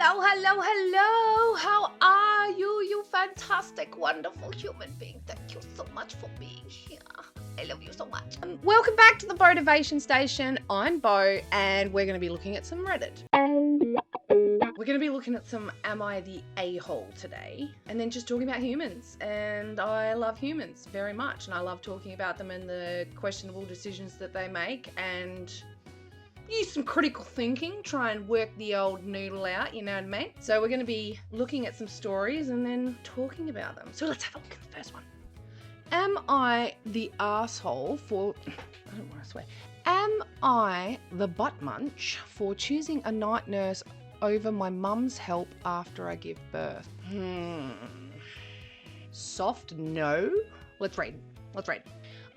Hello, hello, hello. How are you, you fantastic, wonderful human being? Thank you so much for being here. I love you so much. Welcome back to the Beautivation Station. I'm Beau, and we're going to be looking at some Reddit. We're going to be looking at some Am I the A-Hole today, and then just talking about humans. And I love humans very much, and I love talking about them and the questionable decisions that they make, and use some critical thinking, try and work the old noodle out, you know what I mean? So we're going to be looking at some stories and then talking about them. So let's have a look at the first one. Am I the asshole for... I don't want to swear. Am I the butt munch for choosing a night nurse over my mum's help after I give birth? Soft no. Let's read.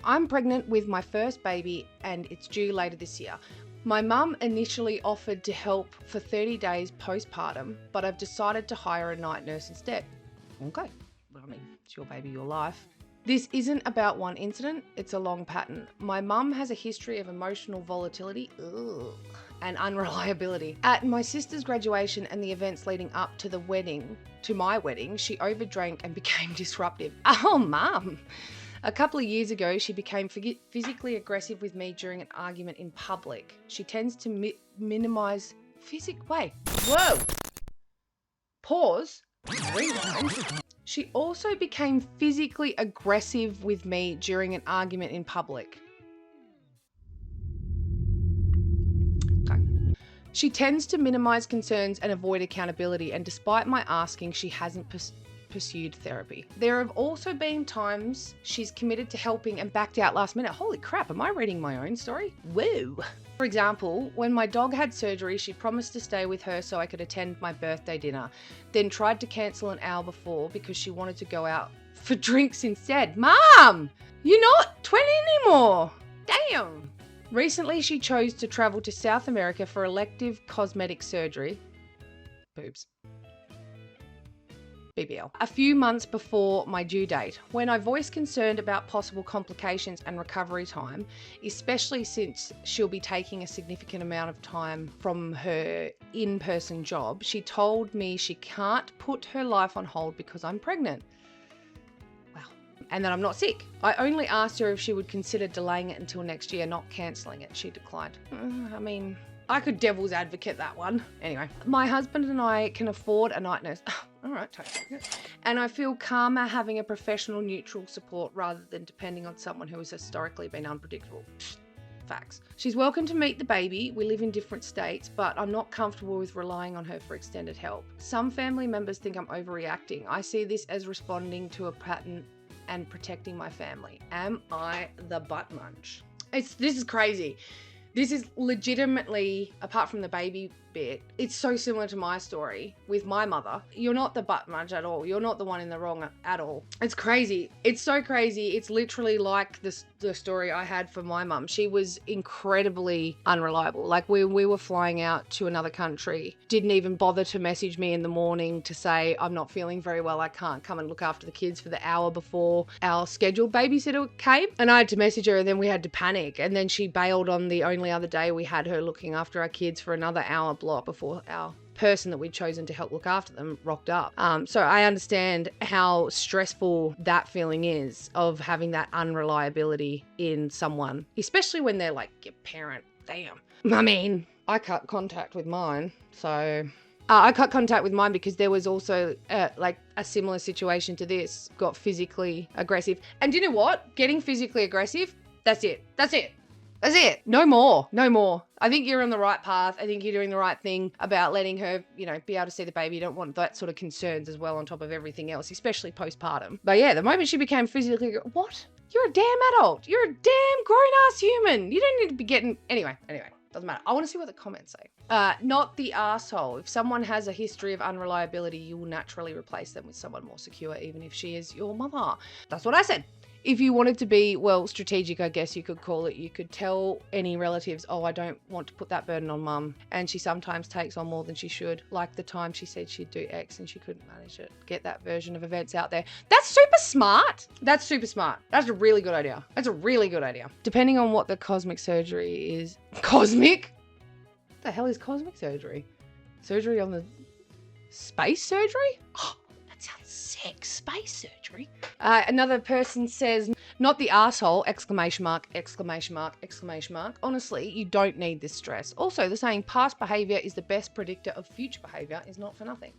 I'm pregnant with my first baby and it's due later this year. My mum initially offered to help for 30 days postpartum, but I've decided to hire a night nurse instead. Okay. Well, I mean, it's your baby, your life. This isn't about one incident, it's a long pattern. My mum has a history of emotional volatility and unreliability. At my sister's graduation and the events leading up to my wedding, she overdrank and became disruptive. Oh, Mum! A couple of years ago, she became physically aggressive with me during an argument in public. She tends to minimize Wait. Whoa! Pause. Rewind. She also became physically aggressive with me during an argument in public. Okay. She tends to minimize concerns and avoid accountability, and despite my asking, she hasn't pursued therapy. There have also been times she's committed to helping and backed out last minute. Holy crap, am I reading my own story? Woo! For example, when my dog had surgery, she promised to stay with her so I could attend my birthday dinner, then tried to cancel an hour before because she wanted to go out for drinks instead. Mom! You're not 20 anymore! Damn! Recently, she chose to travel to South America for elective cosmetic surgery. Boobs. BBL. A few months before my due date, when I voiced concern about possible complications and recovery time, especially since she'll be taking a significant amount of time from her in-person job, she told me she can't put her life on hold because I'm pregnant. Wow. And that I'm not sick. I only asked her if she would consider delaying it until next year, not cancelling it. She declined. I mean, I could devil's advocate that one. Anyway, my husband and I can afford a night nurse. All right, totally. And I feel calmer having a professional neutral support rather than depending on someone who has historically been unpredictable. Facts. She's welcome to meet the baby. We live in different states, but I'm not comfortable with relying on her for extended help. Some family members think I'm overreacting. I see this as responding to a pattern and protecting my family. Am I the butt munch? This is crazy. This is legitimately, apart from the baby bit, it's so similar to my story with my mother. You're not the butt munch at all. You're not the one in the wrong at all. It's crazy. It's so crazy. It's literally like the story I had for my mum. She was incredibly unreliable. Like we were flying out to another country, didn't even bother to message me in the morning to say, I'm not feeling very well. I can't come and look after the kids for the hour before our scheduled babysitter came. And I had to message her and then we had to panic. And then she bailed on the only other day we had her looking after our kids for another hour block before our person that we'd chosen to help look after them rocked up. So I understand how stressful that feeling is of having that unreliability in someone, especially when they're like your parent. Damn. I mean, I cut contact with mine. So I cut contact with mine because there was also like a similar situation to this, got physically aggressive. And you know what? Getting physically aggressive, that's it. No more. I think you're on the right path. I think you're doing the right thing about letting her, be able to see the baby. You don't want that sort of concerns as well on top of everything else, especially postpartum. But yeah, the moment she became physically, what? You're a damn adult. You're a damn grown-ass human. You don't need to be getting... Anyway, doesn't matter. I want to see what the comments say. Not the asshole. If someone has a history of unreliability, you will naturally replace them with someone more secure, even if she is your mother. That's what I said. If you wanted to be, strategic, I guess you could call it, you could tell any relatives, oh, I don't want to put that burden on mum. And she sometimes takes on more than she should. Like the time she said she'd do X and she couldn't manage it. Get that version of events out there. That's super smart. That's a really good idea. Depending on what the cosmic surgery is. Cosmic? What the hell is cosmic surgery? Surgery on the Space surgery? Oh, that sounds sick. Space surgery. Another person says, not the arsehole, exclamation mark, exclamation mark, exclamation mark. Honestly, you don't need this stress. Also, the saying past behaviour is the best predictor of future behaviour is not for nothing.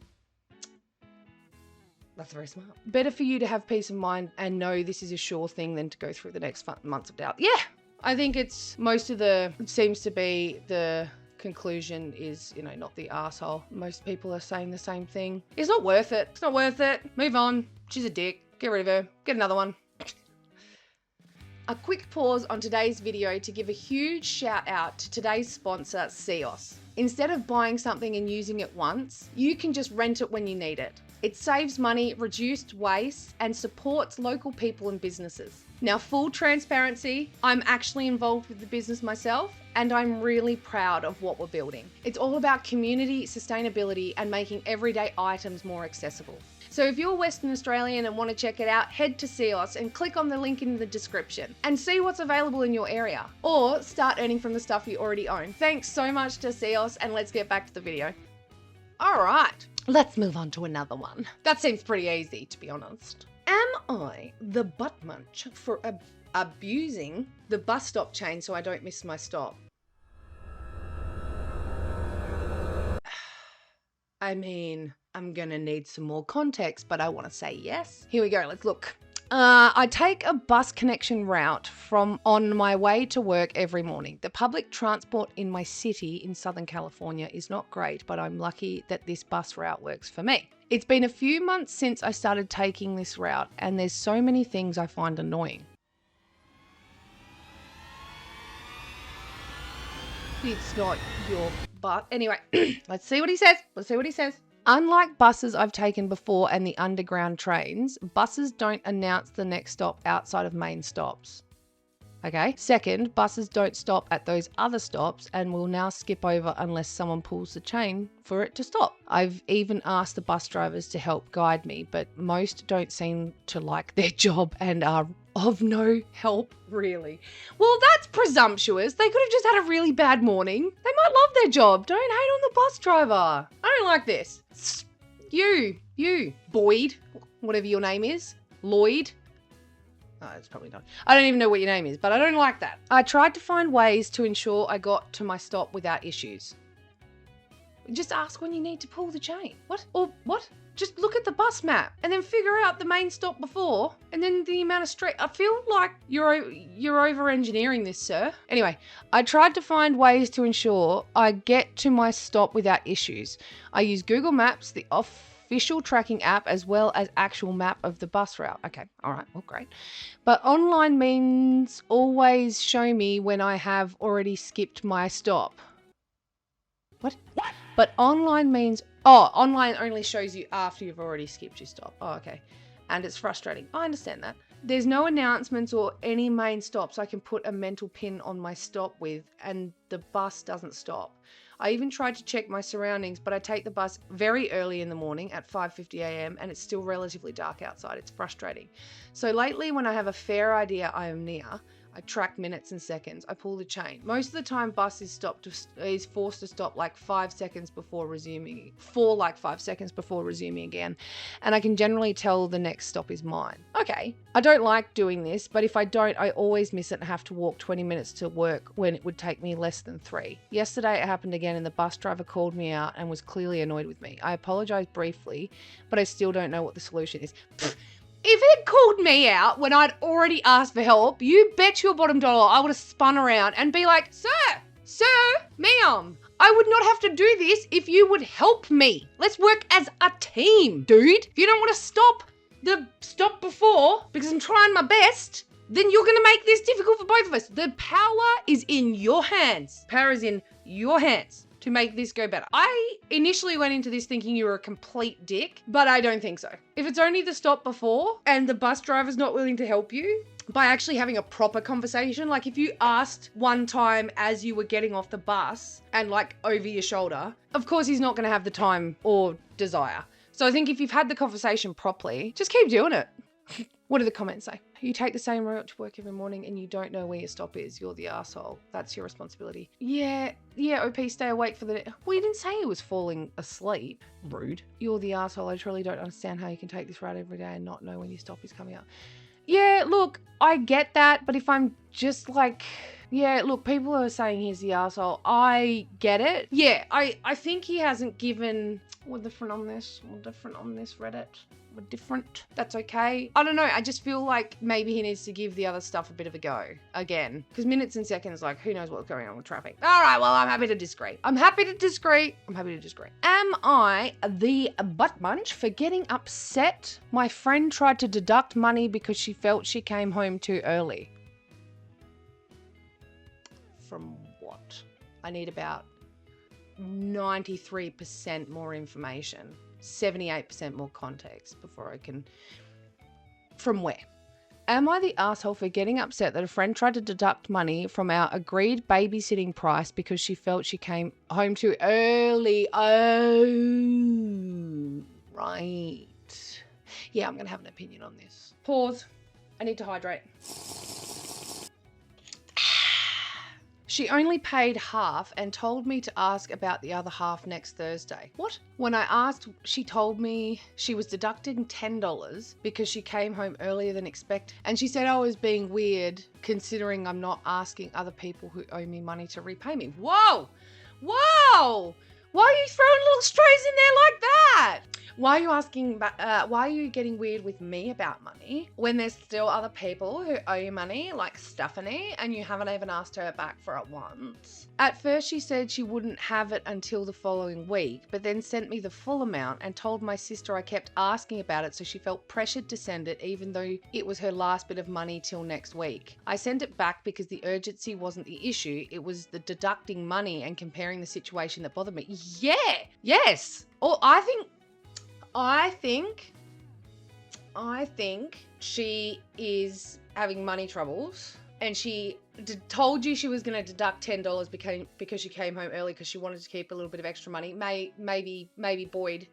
That's very smart. Better for you to have peace of mind and know this is a sure thing than to go through the next months of doubt. Yeah, I think it's it seems to be the conclusion is, not the arsehole. Most people are saying the same thing. It's not worth it. It's not worth it. Move on. She's a dick. Get rid of her. Get another one. A quick pause on today's video to give a huge shout out to today's sponsor, Seos. Instead of buying something and using it once, you can just rent it when you need it. It saves money, reduced waste, and supports local people and businesses. Now, full transparency, I'm actually involved with the business myself, and I'm really proud of what we're building. It's all about community, sustainability, and making everyday items more accessible. So if you're Western Australian and want to check it out, head to Seos and click on the link in the description and see what's available in your area, or start earning from the stuff you already own. Thanks so much to Seos, and let's get back to the video. All right, let's move on to another one. That seems pretty easy, to be honest. Am I the butt munch for abusing the bus stop chain so I don't miss my stop? I mean, I'm gonna need some more context, but I want to say yes. Here we go, let's look. I take a bus connection route on my way to work every morning. The public transport in my city in Southern California is not great, but I'm lucky that this bus route works for me. It's been a few months since I started taking this route, and there's so many things I find annoying. It's not your butt. Anyway, let's see what he says. Unlike buses I've taken before and the underground trains, buses don't announce the next stop outside of main stops. Okay. Second, buses don't stop at those other stops and will now skip over unless someone pulls the chain for it to stop. I've even asked the bus drivers to help guide me, but most don't seem to like their job and are of no help, really. Well, that's presumptuous. They could have just had a really bad morning. They might love their job. Don't hate on the bus driver. I don't like this. You, Boyd, whatever your name is, Lloyd. Oh, it's probably not. I don't even know what your name is, but I don't like that. I tried to find ways to ensure I got to my stop without issues. Just ask when you need to pull the chain. What? Or what? Just look at the bus map and then figure out the main stop before and then the amount of straight. I feel like you're over-engineering this, sir. Anyway, I tried to find ways to ensure I get to my stop without issues. I use Google Maps, the official tracking app, as well as actual map of the bus route. Okay, all right, well, great. But online means always show me when I have already skipped my stop. What? But online means, online only shows you after you've already skipped your stop. Oh, okay. And it's frustrating. I understand that. There's no announcements or any main stops I can put a mental pin on my stop with, and the bus doesn't stop. I even tried to check my surroundings, but I take the bus very early in the morning at 5:50 a.m. and it's still relatively dark outside. It's frustrating. So lately, when I have a fair idea I am near, I track minutes and seconds. I pull the chain. Most of the time, bus is forced to stop like 5 seconds before resuming, again, and I can generally tell the next stop is mine. Okay, I don't like doing this, but if I don't, I always miss it and have to walk 20 minutes to work when it would take me less than 3. Yesterday, it happened again, and the bus driver called me out and was clearly annoyed with me. I apologized briefly, but I still don't know what the solution is. If it called me out when I'd already asked for help, you bet your bottom dollar I would have spun around and be like, Sir, ma'am, I would not have to do this if you would help me. Let's work as a team, dude. If you don't want to stop the stop before because I'm trying my best, then you're going to make this difficult for both of us. The power is in your hands. Power is in your hands to make this go better. I initially went into this thinking you were a complete dick, but I don't think so. If it's only the stop before and the bus driver's not willing to help you, by actually having a proper conversation, like if you asked one time as you were getting off the bus and like over your shoulder, of course he's not going to have the time or desire. So I think if you've had the conversation properly, just keep doing it. What do the comments say? You take the same route to work every morning and you don't know where your stop is. You're the asshole. That's your responsibility. Yeah, OP, stay awake for the... Well, you didn't say he was falling asleep. Rude. You're the asshole. I truly don't understand how you can take this route every day and not know when your stop is coming up. Yeah, look, I get that, but if I'm just like... Yeah, look, people are saying he's the asshole. I get it. Yeah, I think he hasn't given... We're different on this, Reddit. We're different. That's okay. I don't know. I just feel like maybe he needs to give the other stuff a bit of a go again. Because minutes and seconds, like, who knows what's going on with traffic. All right, well, I'm happy to disagree. Am I the butt munch for getting upset? My friend tried to deduct money because she felt she came home too early. From what? I need about 93% more information. 78% more context before I can... From where? Am I the asshole for getting upset that a friend tried to deduct money from our agreed babysitting price because she felt she came home too early? Oh, right. Yeah, I'm going to have an opinion on this. Pause. I need to hydrate. She only paid half and told me to ask about the other half next Thursday. What? When I asked, she told me she was deducting $10 because she came home earlier than expected. And she said I was being weird considering I'm not asking other people who owe me money to repay me. Whoa! Whoa! Why are you throwing little strays in there like that? Why are you getting weird with me about money when there's still other people who owe you money, like Stephanie, and you haven't even asked her back for it once? At first she said she wouldn't have it until the following week, but then sent me the full amount and told my sister I kept asking about it, so she felt pressured to send it even though it was her last bit of money till next week. I sent it back because the urgency wasn't the issue, it was the deducting money and comparing the situation that bothered me. Yeah, yes. Oh, I think she is having money troubles and she told you she was going to deduct $10 because she came home early because she wanted to keep a little bit of extra money. Maybe Boyd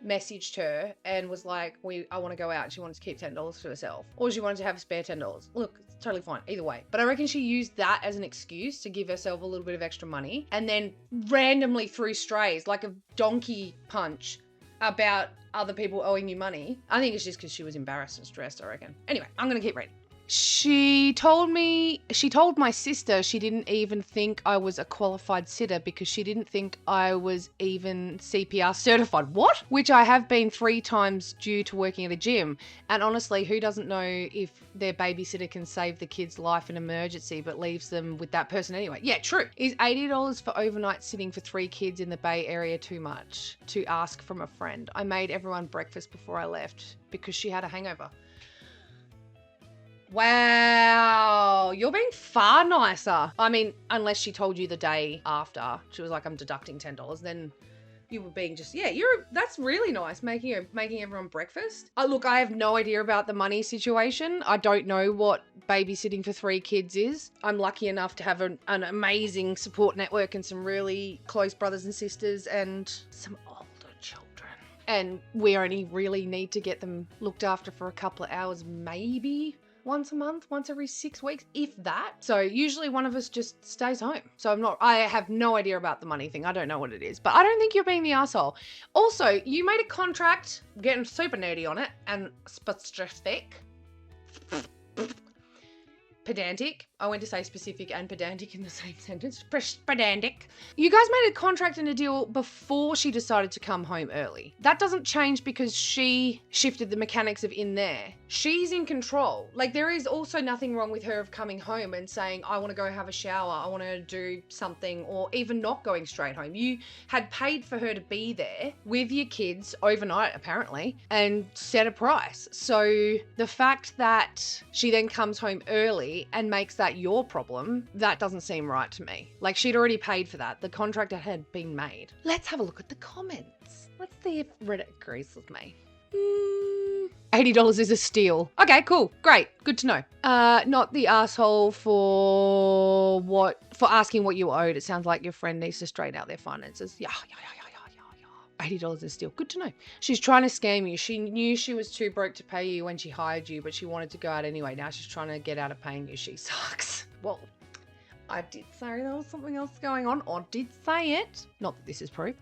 messaged her and was like, I want to go out. She wanted to keep $10 to herself. Or she wanted to have a spare $10. Look, it's totally fine. Either way. But I reckon she used that as an excuse to give herself a little bit of extra money and then randomly threw strays like a donkey punch about other people owing you money. I think it's just because she was embarrassed and stressed, I reckon. Anyway, I'm going to keep reading. She told my sister she didn't even think I was a qualified sitter because she didn't think I was even CPR certified. What? Which I have been 3 times due to working at a gym. And honestly, who doesn't know if their babysitter can save the kid's life in emergency but leaves them with that person anyway? Yeah, true. Is $80 for overnight sitting for 3 kids in the Bay Area too much to ask from a friend? I made everyone breakfast before I left because she had a hangover. Wow, you're being far nicer. I mean, unless she told you the day after, she was like, I'm deducting $10, then you were being just, yeah, that's really nice, making everyone breakfast. Look, I have no idea about the money situation. I don't know what babysitting for 3 kids is. I'm lucky enough to have an amazing support network and some really close brothers and sisters and some older children. And we only really need to get them looked after for a couple of hours, maybe once a month, once every 6 weeks, if that. So usually one of us just stays home. So I have no idea about the money thing. I don't know what it is, but I don't think you're being the asshole. Also, you made a contract, getting super nerdy on it, and specific. Pedantic. I went to say specific and pedantic in the same sentence. Pedantic. You guys made a contract and a deal before she decided to come home early. That doesn't change because she shifted the mechanics of in there. She's in control. Like, there is also nothing wrong with her of coming home and saying, I want to go have a shower, I want to do something, or even not going straight home. You had paid for her to be there with your kids overnight, apparently, and set a price. So the fact that she then comes home early and makes that your problem, that doesn't seem right to me. Like, she'd already paid for that. The contract had been made. Let's have a look at the comments. Let's see if Reddit agrees with me. $80 is a steal. Okay, cool. Great. Good to know. Not the asshole for asking what you owed. It sounds like your friend needs to straighten out their finances. Yeah. $80 is still good to know. She's trying to scam you. She knew she was too broke to pay you when she hired you, but she wanted to go out anyway. Now she's trying to get out of paying you. She sucks. Well, I did say there was something else going on. I did say it. Not that this is proof.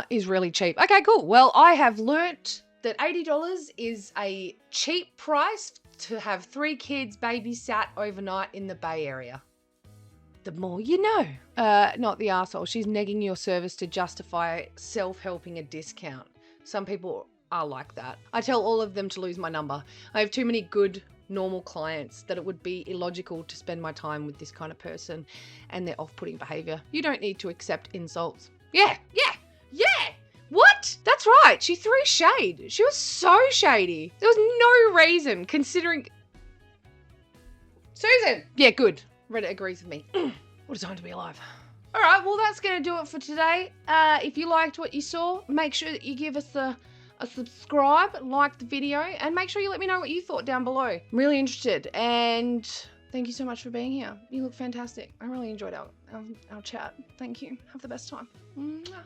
Is really cheap. Okay, cool. Well, I have learnt that $80 is a cheap price to have 3 kids babysat overnight in the Bay Area. The more you know. Not the arsehole. She's negging your service to justify self-helping a discount. Some people are like that. I tell all of them to lose my number. I have too many good, normal clients that it would be illogical to spend my time with this kind of person and their off-putting behaviour. You don't need to accept insults. Yeah. What? That's right. She threw shade. She was so shady. There was no reason considering... Susan! Yeah, good. Reddit agrees with me. What a time to be alive. All right, well, that's going to do it for today. If you liked what you saw, make sure that you give us a subscribe, like the video, and make sure you let me know what you thought down below. I'm really interested, and thank you so much for being here. You look fantastic. I really enjoyed our chat. Thank you. Have the best time. Mwah.